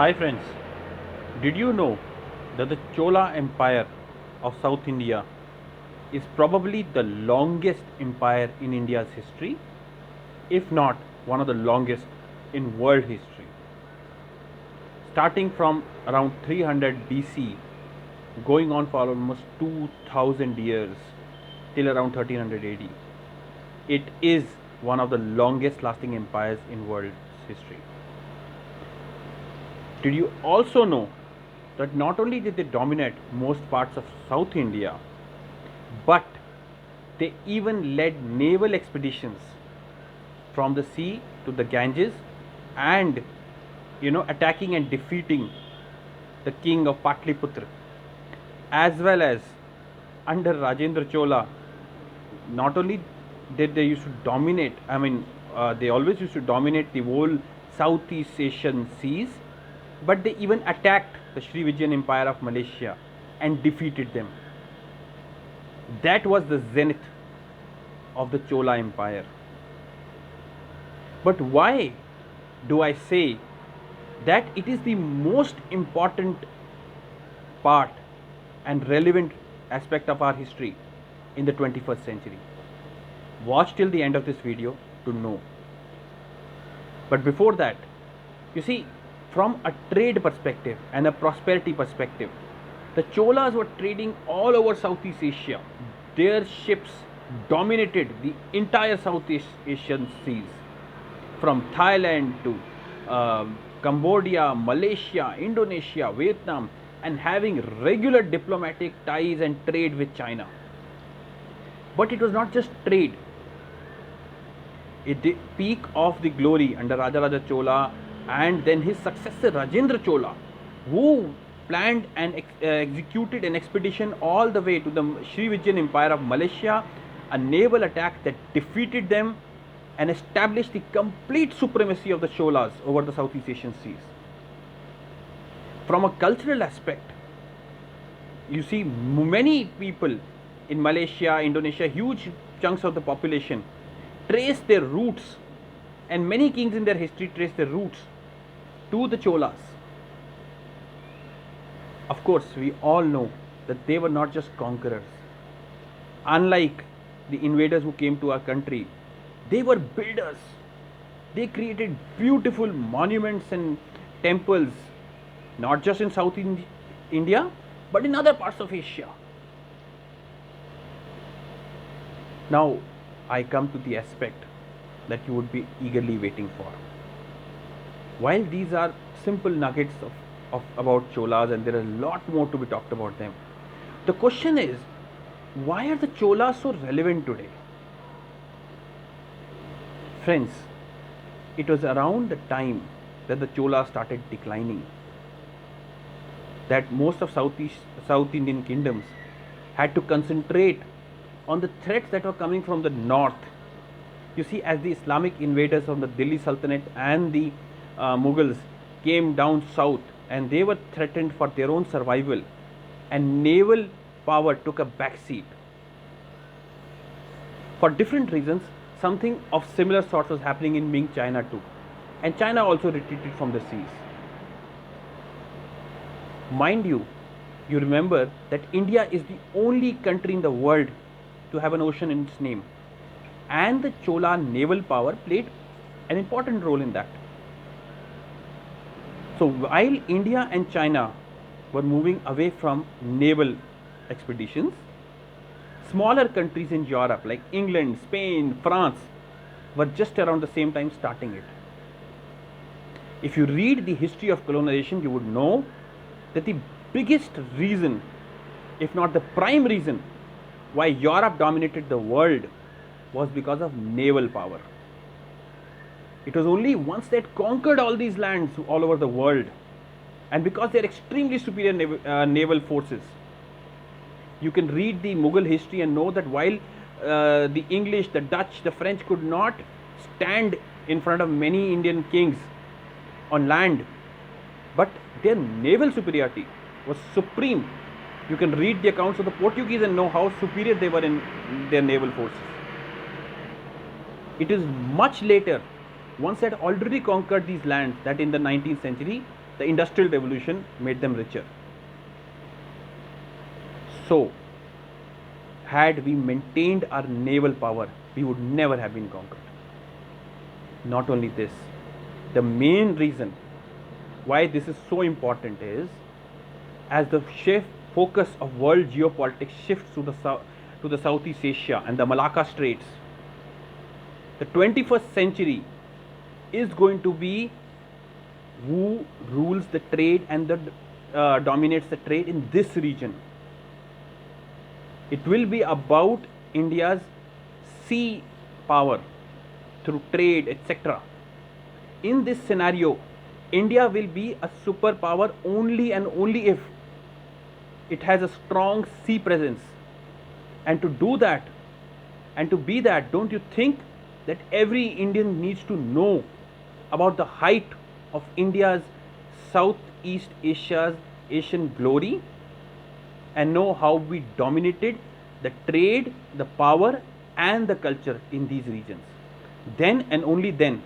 Hi friends, did you know that the Chola Empire of South India is probably the longest empire in India's history, if not one of the longest in world history? Starting from around 300 BC, going on for almost 2000 years till around 1300 AD. It is one of the longest lasting empires in world history. Did you also know that not only did they dominate most parts of South India, but they even led naval expeditions from the sea to the Ganges and attacking and defeating the king of Patliputra, as well as under Rajendra Chola. Not only did they used to dominate, they always used to dominate the whole Southeast Asian seas, but they even attacked the Srivijayan Empire of Malaysia and defeated them. That was the zenith of the Chola Empire. But why do I say that it is the most important part and relevant aspect of our history in the 21st century? Watch till the end of this video to know. But before that, you see, from a trade perspective and a prosperity perspective, the Cholas were trading all over Southeast Asia. Their ships dominated the entire Southeast Asian seas, from Thailand to Cambodia, Malaysia, Indonesia, Vietnam, and having regular diplomatic ties and trade with China. But it was not just trade. At the peak of the glory under Rajaraja Chola and then his successor Rajendra Chola, who planned and executed an expedition all the way to the Srivijayan Empire of Malaysia, a naval attack that defeated them and established the complete supremacy of the Cholas over the Southeast Asian seas. From a cultural aspect, you see many people in Malaysia, Indonesia, huge chunks of the population trace their roots, and many kings in their history trace their roots to the Cholas. Of course, we all know that they were not just conquerors. Unlike the invaders who came to our country, they were builders. They created beautiful monuments and temples, not just in South India, but in other parts of Asia. Now, I come to the aspect that you would be eagerly waiting for. While these are simple nuggets about Cholas, and there is a lot more to be talked about them, the question is, why are the Cholas so relevant today? Friends, it was around the time that the Cholas started declining that most of South Indian kingdoms had to concentrate on the threats that were coming from the north. You see, as the Islamic invaders from the Delhi Sultanate and the Mughals came down south, and they were threatened for their own survival, and naval power took a back seat. For different reasons, something of similar sorts was happening in Ming China too, and China also retreated from the seas. Mind you, you remember that India is the only country in the world to have an ocean in its name, and the Chola naval power played an important role in that. So while India and China were moving away from naval expeditions, smaller countries in Europe like England, Spain, France were just around the same time starting it. If you read the history of colonization, you would know that the biggest reason, if not the prime reason, why Europe dominated the world was because of naval power. It was only once they had conquered all these lands all over the world, and because they are extremely superior naval forces. You can read the Mughal history and know that while the English, the Dutch, the French could not stand in front of many Indian kings on land, but their naval superiority was supreme. You can read the accounts of the Portuguese and know how superior they were in their naval forces. It is much later, once they had already conquered these lands, that in the 19th century, The Industrial Revolution made them richer. So, had we maintained our naval power, we would never have been conquered. Not only this, the main reason why this is so important is, as the focus of world geopolitics shifts to the Southeast Asia and the Malacca Straits, the 21st century is going to be who rules the trade and dominates the trade in this region. It will be about India's sea power through trade, etc. In this scenario, India will be a superpower only and only if it has a strong sea presence. And to do that, and to be that, don't you think that every Indian needs to know about the height of India's Southeast Asian glory, and know how we dominated the trade, the power and the culture in these regions? Then and only then,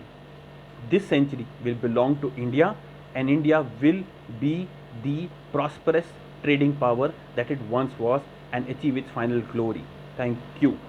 this century will belong to India, and India will be the prosperous trading power that it once was and achieve its final glory. Thank you.